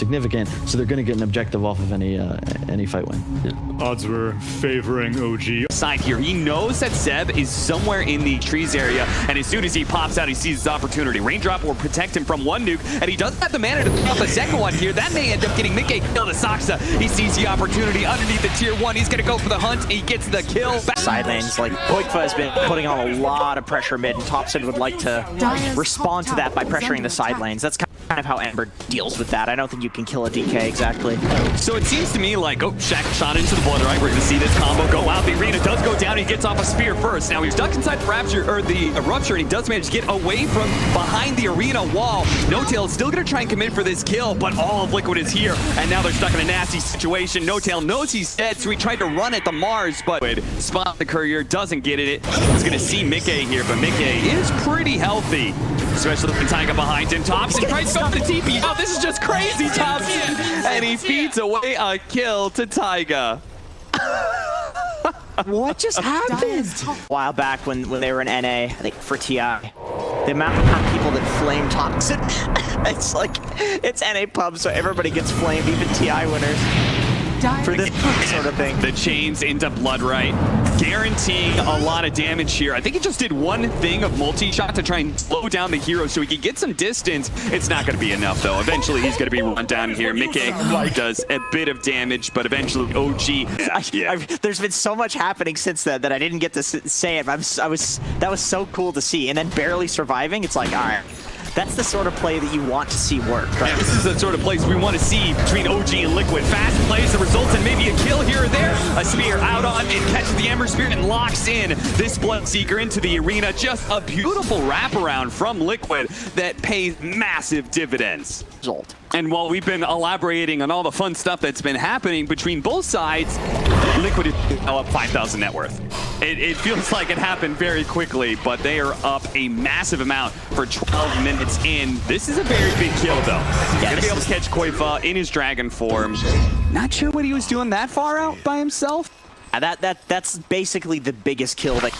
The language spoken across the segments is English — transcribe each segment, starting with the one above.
significant, so they're going to get an objective off of any fight win. Yeah. Odds were favoring OG. Side here, he knows that Zeb is somewhere in the trees area, and as soon as he pops out, he sees his opportunity. Raindrop will protect him from one nuke, and he doesn't have the mana to throw out the second one here. That may end up getting Mickey kill to Saksa. He sees the opportunity underneath the tier 1. He's going to go for the hunt. He gets the kill. Side lanes, like Koikfa has been putting on a lot of pressure mid, and Topson would like to respond to that by pressuring the side lanes. That's kind of how Ember deals with that. I don't think you can kill a DK exactly. So it seems to me like, oh, Shaq shot into the blood, right? We're going to see this combo go out. The arena does go down. He gets off a spear first. Now he's stuck inside the Rapture, or the Rupture, and he does manage to get away from behind the arena wall. No-Tail is still going to try and commit for this kill, but all of Liquid is here, and now they're stuck in a nasty situation. No-Tail knows he's dead, so he tried to run at the Mars, but spot the courier, doesn't get it. He's going to see Mickey here, but Mickey is pretty healthy, especially with Taiga behind him. Topson tries to go for the TP. Oh, this is just crazy, Topson! And he feeds away a kill to Taiga. What just happened? A while back when they were in NA, I think for TI, the amount of people that flame Topson, it's like, it's NA pub, so everybody gets flamed, even TI winners. For this sort of thing. The chains into Bloodright, guaranteeing a lot of damage here. I think he just did one thing of multi-shot to try and slow down the hero so he can get some distance. It's not going to be enough, though. Eventually, he's going to be run down here. Mickey does a bit of damage, but eventually, OG. There's been so much happening since then that I didn't get to say it. That was so cool to see. And then barely surviving, it's like, all right. That's the sort of play that you want to see work. Right? Yeah, this is the sort of place we want to see between OG and Liquid. Fast plays that results in maybe a kill here or there. A spear out on it, catches the Ember Spirit and locks in this Bloodseeker into the arena. Just a beautiful wraparound from Liquid that pays massive dividends. And while we've been elaborating on all the fun stuff that's been happening between both sides, Liquid is now up 5,000 net worth. It feels like it happened very quickly, but they are up a massive amount for 12 minutes in. This is a very big kill, though. He's going to be able to catch Koikfa in his dragon form. Not sure what he was doing that far out by himself. That's basically the biggest kill that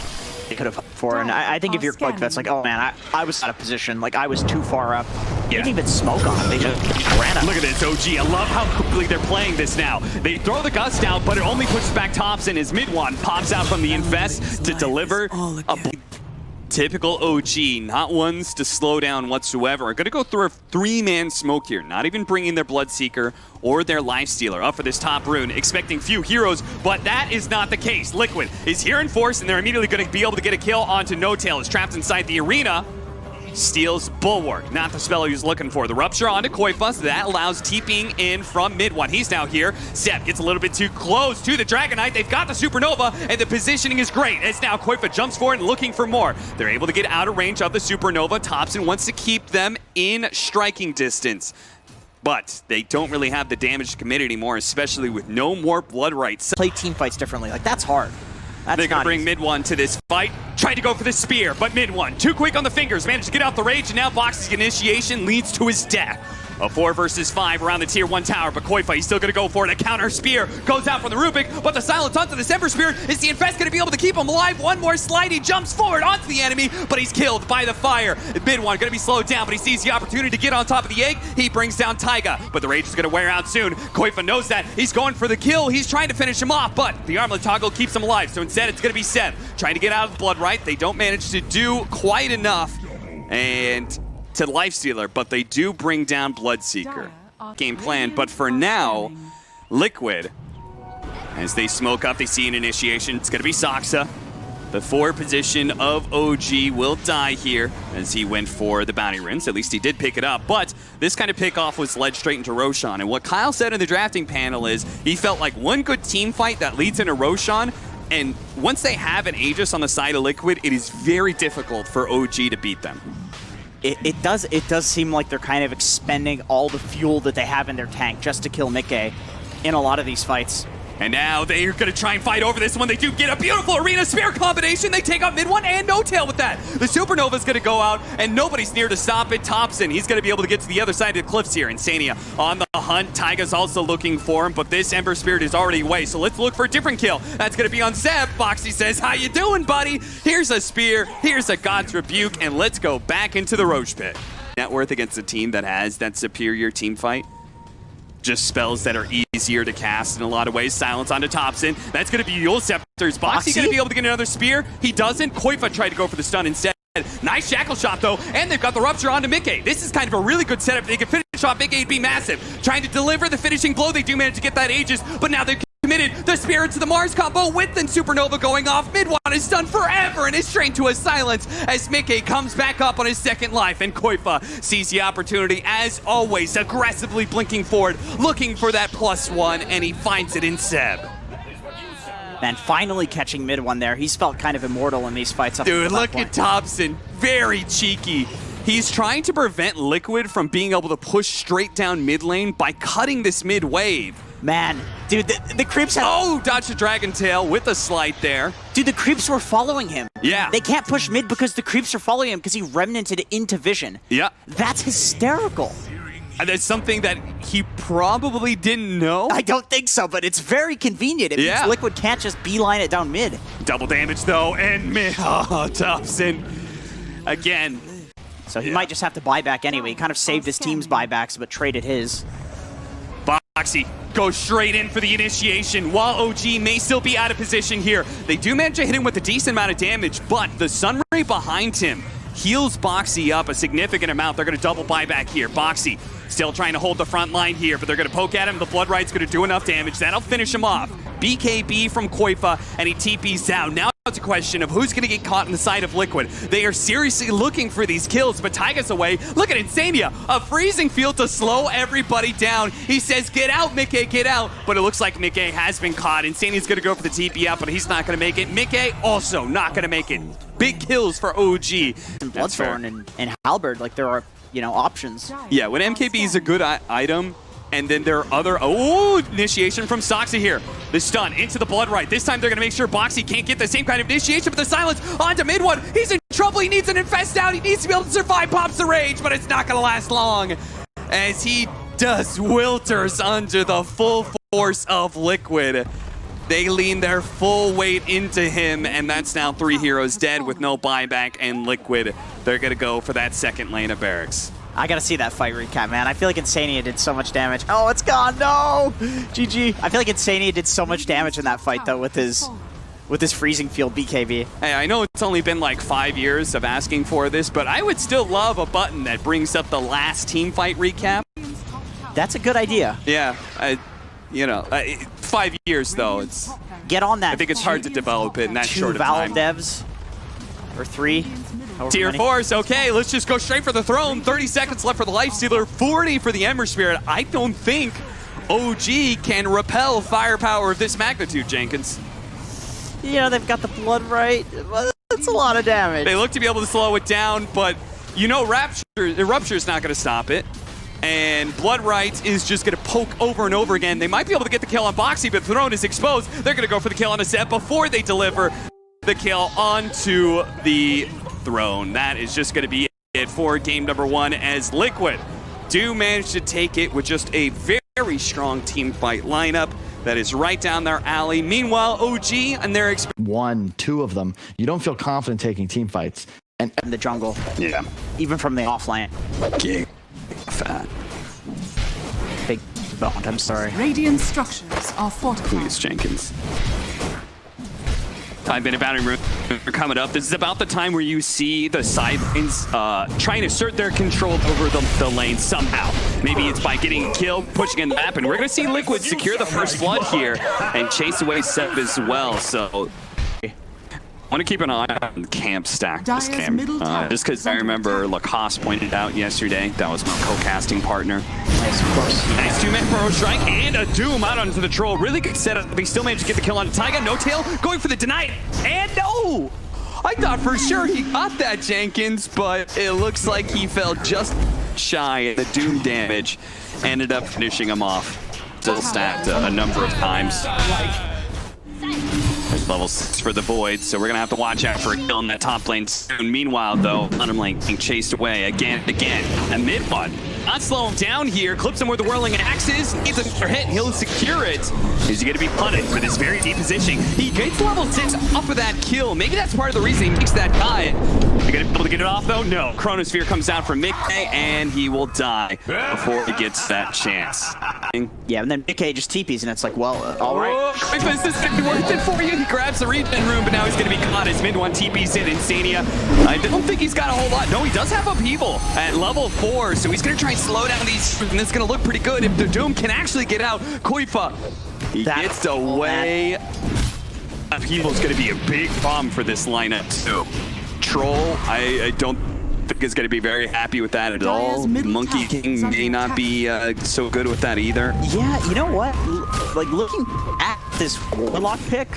they could have hoped for, and I think if you're Koikfa, that's like, oh man, I was out of position, like I was too far up. They didn't even smoke on him, they just ran up. Look at this, OG, I love how quickly they're playing this now. They throw the gust out, but it only pushes back Topson as mid one pops out from the Infest to deliver a typical OG, not ones to slow down whatsoever. Are going to go through a 3-man smoke here, not even bringing their Bloodseeker or their Lifestealer up for this top rune, expecting few heroes, but that is not the case. Liquid is here in force, and they're immediately going to be able to get a kill onto No-Tail. Is trapped inside the arena. Steals Bulwark, not the spell he was looking for. The Rupture onto Koikfa, so that allows TPing in from mid one. He's now here. Sep gets a little bit too close to the Dragon Knight. They've got the Supernova, and the positioning is great. As now Koikfa jumps forward and looking for more. They're able to get out of range of the Supernova. Topson wants to keep them in striking distance. But they don't really have the damage to commit anymore, especially with no more blood rights. Play team fights differently, like that's hard. They're going to bring mid one to this fight. Tried to go for the spear, but mid one, too quick on the fingers. Managed to get out the rage, and now Box's initiation leads to his death. A 4 versus 5 around the tier 1 tower, but Koikfa, he's still going to go for it. A counter spear goes out from the Rubik, but the silence onto the Ember Spirit. Is the Infest going to be able to keep him alive? One more slide, he jumps forward onto the enemy, but he's killed by the fire. Mid one going to be slowed down, but he sees the opportunity to get on top of the egg. He brings down Taiga, but the rage is going to wear out soon. Koikfa knows that. He's going for the kill. He's trying to finish him off, but the armlet toggle keeps him alive, so instead it's going to be Seb trying to get out of the blood right. They don't manage to do quite enough, and to Lifestealer, but they do bring down Bloodseeker. Game plan, but for now, Liquid, as they smoke up, they see an initiation. It's going to be Saksa. The 4 position of OG will die here as he went for the bounty runes. At least he did pick it up, but this kind of pickoff was led straight into Roshan. And what Kyle said in the drafting panel is he felt like one good team fight that leads into Roshan, and once they have an Aegis on the side of Liquid, it is very difficult for OG to beat them. It does seem like they're kind of expending all the fuel that they have in their tank just to kill Mickey in a lot of these fights. And now they're going to try and fight over this one. They do get a beautiful arena spear combination. They take out mid one and No-Tail with that. The Supernova's going to go out, and nobody's near to stop it. Topson, he's going to be able to get to the other side of the cliffs here. Insania on the hunt. Taiga's also looking for him, but this Ember Spirit is already away, so let's look for a different kill. That's going to be on Zeb. Boxy says, how you doing, buddy? Here's a spear, here's a God's Rebuke, and let's go back into the Roach Pit. Net worth against a team that has that superior team fight. just spells that are easier to cast in a lot of ways. Silence onto Thompson. That's going to be Yule Scepter's Boxy going to be able to get another spear. He doesn't. Koifa tried to go for the stun instead. Nice shackle shot though, and they've got the rupture onto Mickey. This is kind of a really good setup. If they can finish off Mickey, it'd be massive. Trying to deliver the finishing blow. They do manage to get that Aegis, but now they've committed the Spirit to the Mars combo with the Supernova going off. Mid-1 is stunned forever and is trained to a silence as Mickey comes back up on his second life, and Koifa sees the opportunity as always, aggressively blinking forward, looking for that +1, and he finds it in Seb. And finally catching Mid-1 there. He's felt kind of immortal in these fights. Dude, look at Thompson. Very cheeky. He's trying to prevent Liquid from being able to push straight down mid lane by cutting this mid wave. Man, dude, the creeps have... Oh, dodge the Dragon Tail with a slide there. Dude, the creeps were following him. Yeah. They can't push mid because the creeps are following him because he remnanted into vision. Yeah. That's hysterical. And that's something that he probably didn't know. I don't think so, but it's very convenient. It means Liquid can't just beeline it down mid. Double damage though, and mid. Oh, Thompson. Again. So he might just have to buy back anyway. He kind of saved his team's buybacks, but traded his. Boxy goes straight in for the initiation while OG may still be out of position here. They do manage to hit him with a decent amount of damage, but the Sunray behind him heals Boxy up a significant amount. They're going to double buyback here. Boxy still trying to hold the front line here, but they're going to poke at him. The Blood Right's going to do enough damage. That'll finish him off. BKB from Koifa, and he TPs down. Now it's a question of who's going to get caught in the side of Liquid. They are seriously looking for these kills, but Taiga's away. Look at Insania, a freezing field to slow everybody down. He says, get out, Mickey, get out. But it looks like Mickey has been caught. Insania's going to go for the TP out, but he's not going to make it. Mickey also not going to make it. Big kills for OG. And Bloodthorn and Halberd, like there are, you know, options. Yeah, when MKB is a good item, and then there are other... Oh, initiation from Soxa here. The stun into the Blood Right. This time they're going to make sure Boxy can't get the same kind of initiation, but the silence onto Mid-1. He's in trouble. He needs an infest out. He needs to be able to survive. Pops the rage, but it's not going to last long as he just wilters under the full force of Liquid. They lean their full weight into him, and that's now 3 heroes dead with no buyback, and Liquid, they're going to go for that second lane of barracks. I gotta see that fight recap, man. I feel like Insania did so much damage. Oh, it's gone, no! GG. I feel like Insania did so much damage in that fight, though, with his freezing field BKB. Hey, I know it's only been like 5 years of asking for this, but I would still love a button that brings up the last team fight recap. That's a good idea. Yeah, 5 years, though. It's Get on that. I think it's hard to develop it in that short of Valve time. devs, or 3. Tier 4s, okay, let's just go straight for the throne. 30 seconds left for the Lifestealer, 40 for the Ember Spirit. I don't think OG can repel firepower of this magnitude, Jenkins. You know, they've got the Blood Right. That's a lot of damage. They look to be able to slow it down, but you know Rupture's not going to stop it. And Blood Right is just going to poke over and over again. They might be able to get the kill on Boxy, but the throne is exposed. They're going to go for the kill on a set before they deliver the kill onto the throne. That is just going to be it for game number 1 as Liquid do manage to take it with just a very strong team fight lineup that is right down their alley. Meanwhile, OG and their 1, 2 of them, you don't feel confident taking team fights. And in the jungle. Yeah. Even from the offlane. King. Fat. Big boned, I'm sorry. Radiant structures are fortified. Please, Jenkins. 5-minute battery room coming up. This is about the time where you see the side lanes trying to assert their control over the lane somehow. Maybe it's by getting killed, pushing in the map, and we're going to see Liquid secure the first blood here and chase away Seb as well. So I want to keep an eye on the camp stack this game. Just because I remember Lacoste pointed out yesterday, that was my co-casting partner. Yes, of course. Nice 2-man Pro Strike and a Doom out onto the troll. Really good setup. He still managed to get the kill on Taiga. No tail, going for the deny. And no! I thought for sure he got that, Jenkins, but it looks like he fell just shy of the Doom damage. Ended up finishing him off. Still stacked a number of times. Level 6 for the Void, so we're going to have to watch out for a kill in that top lane soon. Meanwhile, though, bottom lane being chased away again and again. And Mid-1 not slow him down here. Clips him where the whirling axe is. Needs a hit. He'll secure it. Is he going to be punted for this very deep position? He gets level 6 off of that kill. Maybe that's part of the reason he makes that cut. Are you going to be able to get it off, though? No. Chronosphere comes down from Mickey, and he will die before he gets that chance. Yeah, and then Mickey just TPs, and it's like, well, all right. Oh, this is going to be worth it for you. He grabs the regen room, but now he's going to be caught as mid one TPs in Insania. I don't think he's got a whole lot. No, he does have upheaval at level 4, so he's going to try and slow down these, and it's going to look pretty good if the Doom can actually get out. Koifa, he gets away. Upheaval's going to be a big problem for this lineup, too. Troll, I don't think is going to be very happy with that at all. Monkey King may not be so good with that either. Yeah, you know what? Like, looking at this Warlock pick,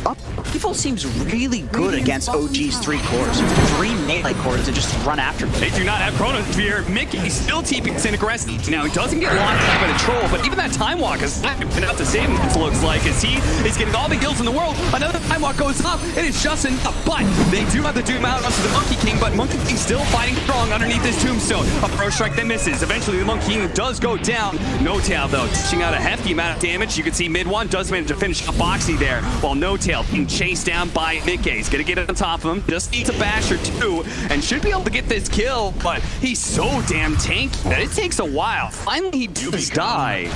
Upheaval seems really good against OG's 3 cores. 3 melee cores to just run after. They do not have Chronosphere. Mickey still TPs in aggressive. Now, he doesn't get locked up by the Troll, but even that Time Walk is not enough to save him, it looks like, as he is getting all the heals in the world. Another Time Walk goes up, and it's just enough. But they do have the Doom out onto the Monkey King, but Monkey King still fighting strong underneath this Tombstone. A Pro Strike that misses. Eventually, the Monkey King does go down. No Tail, though, dishing out a hefty amount of damage. You can see mid one does manage to finish up Boxy there, while No Tail being chased down by Mickey. He's gonna get it on top of him. Just needs a bash or 2, and should be able to get this kill, but he's so damn tanky that it takes a while. Finally, he does die.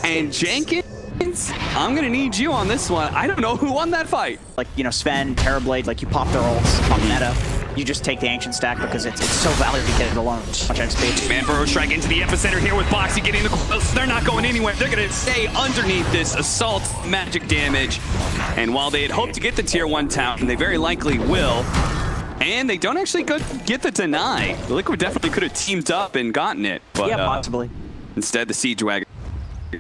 And Jenkins, I'm gonna need you on this one. I don't know who won that fight. Like, you know, Sven, Terrorblade, like, you pop their ults, pop meta. You just take the Ancient Stack because it's so valuable to get it alone. So much XP. Man, Burrow Strike into the epicenter here with Boxy getting the coils. They're not going anywhere. They're going to stay underneath this assault magic damage. And while they had hoped to get the tier 1 town, and they very likely will, and they don't actually get the deny. The Liquid definitely could have teamed up and gotten it. But, yeah, possibly. Instead, the Siege Wagon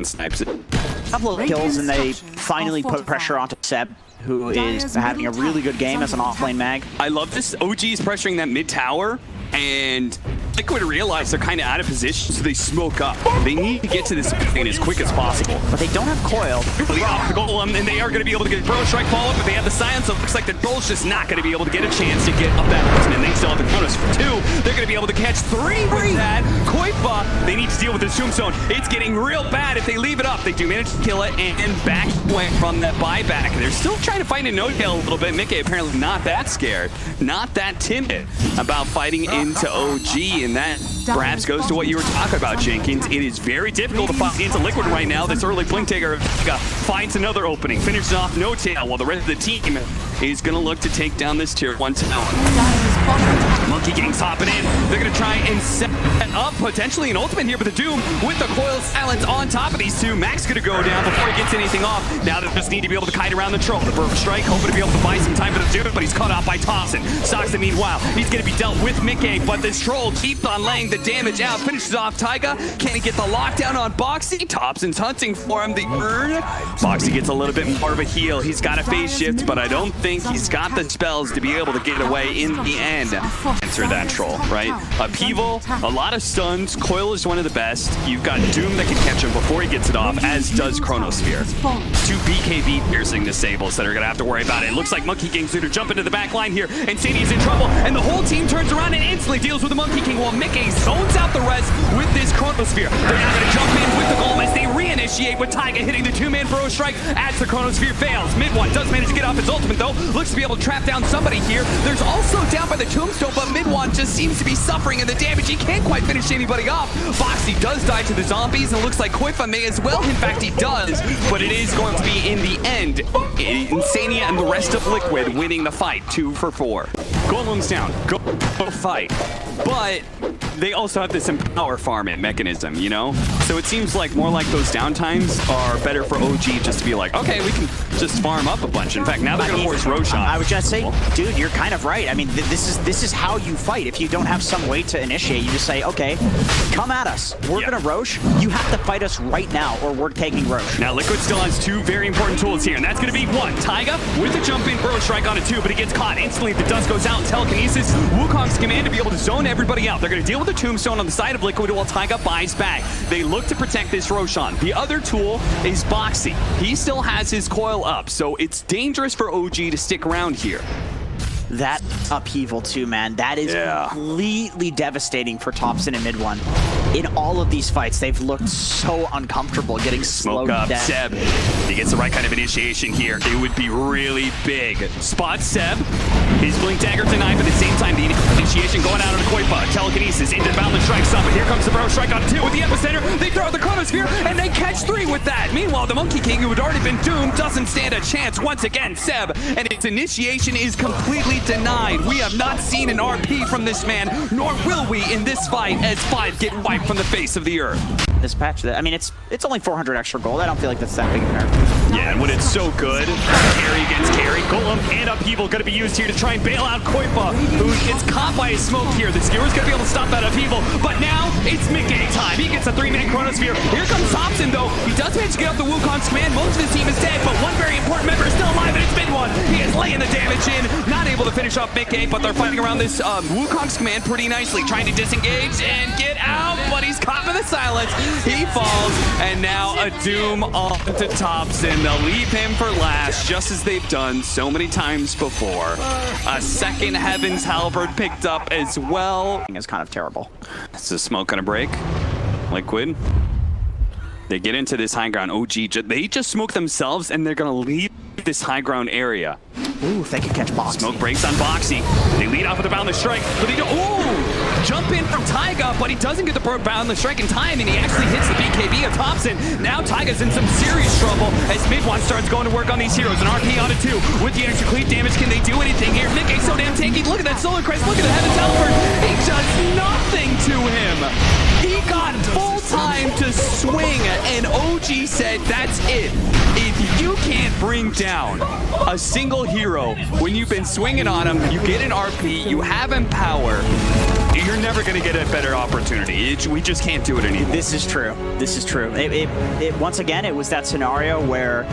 snipes it. A couple of kills, and they finally put pressure onto Seb, who is having a really good game as an offlane mag. I love this. OG is pressuring that mid tower, and Liquid realize they're kind of out of position, so they smoke up. They need to get to this thing as quick as possible. But they don't have coil. Really off the golem, and they are going to be able to get Burrow Strike follow-up, but they have the silence, so it looks like the Troll's just not going to be able to get a chance to get up that person, and they still have the bonus for 2. They're going to be able to catch 3 with that. Koifa, they need to deal with this Tombstone. It's getting real bad if they leave it up. They do manage to kill it, and back went from that buyback. They're still trying to find a no-kill a little bit. Mickey apparently not that scared, not that timid about fighting into OG, and that perhaps goes to what you were talking about, Jenkins. It is very difficult to fight into Liquid right now. This early Blink Taker finds another opening, finishes off No Tail, while the rest of the team is going to look to take down this tier 1 tower. Monkey King's hopping in. They're going to try and set up potentially an ultimate here, but the Doom with the coil silence on top of these two. Max going to go down before he gets anything off. Now they just need to be able to kite around the Troll. The Burrow Strike hoping to be able to buy some time for the Doom, but he's caught out by Thompson. Stockton, meanwhile, he's going to be dealt with Mickey, but this Troll keeps on laying the damage out. Finishes off Taiga. Can he get the lockdown on Boxy? Thompson's hunting for him. The urn. Boxy gets a little bit more of a heal. He's got a phase shift, but I don't think he's got the spells to be able to get away in the end. Enter that Troll, right? Upheaval, a lot of stuns. Coil is one of the best. You've got Doom that can catch him before he gets it off, as does Chronosphere. 2 BKB piercing disables that are gonna have to worry about it. It looks like Monkey King's gonna jump into the back line here, and Sadie's in trouble, and the whole team turns around and instantly deals with the Monkey King, while Mickey zones out the rest with this Chronosphere. They're now gonna jump in with the golem as they reinitiate with Taiga hitting the 2-man Burrow Strike as the Chronosphere fails. Mid one does manage to get off his ultimate though. Looks to be able to trap down somebody here. There's also down by the Tombstone, but Mid one just seems to be suffering in the damage. He can't quite finish anybody off. Foxy does die to the zombies, and it looks like Koifa may as well. In fact, he does, but it is going to be in the end Insania and the rest of Liquid winning the fight 2 for 4. Golem's down. Go fight. But they also have this empower farming mechanism, you know? So it seems like more like those downtimes are better for OG just to be like, okay, we can just farm up a bunch. In fact, now they're going to force Roshan. I would just say, dude, you're kind of right. I mean, this is how you fight. If you don't have some way to initiate, you just say, okay, come at us. We're going to Rosh. You have to fight us right now, or we're taking Rosh. Now, Liquid still has 2 very important tools here, and that's going to be 1, Taiga with a jump in Burrow Strike on a 2, but he gets caught instantly. The dust goes out in telekinesis. Wukong's command to be able to zone everybody out. They're going to deal with the Tombstone on the side of Liquid while Taiga buys back. They look to protect this Roshan. The other tool is Boxy. He still has his coil up, so it's dangerous for OG to stick around here. That upheaval too, man. That is completely devastating for Thompson and mid one. In all of these fights, they've looked so uncomfortable getting slowed Smoke up, down. Seb. He gets the right kind of initiation here. It would be really big. Spot Seb. His blink dagger denied, but at the same time, the initiation going out on Koifa. Telekinesis into the Boundless Strike summon. Here comes the Bro Strike on 2 with the epicenter. They throw the Chronosphere, and they catch 3 with that. Meanwhile, the Monkey King, who had already been doomed, doesn't stand a chance once again. Seb, and its initiation is completely denied. We have not seen an RP from this man, nor will we in this fight as 5 get wiped from the face of the earth. This patch, I mean, it's only 400 extra gold. I don't feel like that's that big of an nerf. Yeah, and when it's so good, carry against carry, Golem and Upheaval going to be used here to try and bail out Koifa, who gets caught by his smoke here. The Skewer's going to be able to stop that Upheaval, but now it's mid-game time. He gets a 3-man Chronosphere. Here comes Thompson, though. He does manage to get off the Wukong's command. Most of his team is dead, but one very important member is still alive, and it's mid-one. He is laying the damage in, not able to finish off mid-game, but they're fighting around this Wukong's command pretty nicely, trying to disengage and get out, but he's caught by the silence. He falls, and now a doom on to Thompson. They'll leave him for last, just as they've done so many times before. A second Heaven's Halberd picked up as well. It's kind of terrible. Is the smoke gonna break? Liquid. They get into this high ground. OG, they just smoke themselves, and they're gonna leave this high ground area. Ooh, if they could catch Boxy. Smoke breaks on Boxy. They lead off with a Boundless Strike, but they do. Ooh! Jump in from Taiga, but he doesn't get the Boundless Strike in time, and he actually hits the BKB of Thompson. Now Taiga's in some serious trouble as Mid-1 starts going to work on these heroes. An RP on it too. With the extra cleave damage, can they do anything here? Mid-game's so damn tanky. Look at that Solar Crest. Look at the Heaven's Halberd. He does nothing to him. He got full time to swing, and OG said, that's it. If you can't bring down a single hero when you've been swinging on him, you get an RP, you have him power, you're never going to get a better opportunity. We just can't do it anymore. This is true. This is true. Once again, it was that scenario where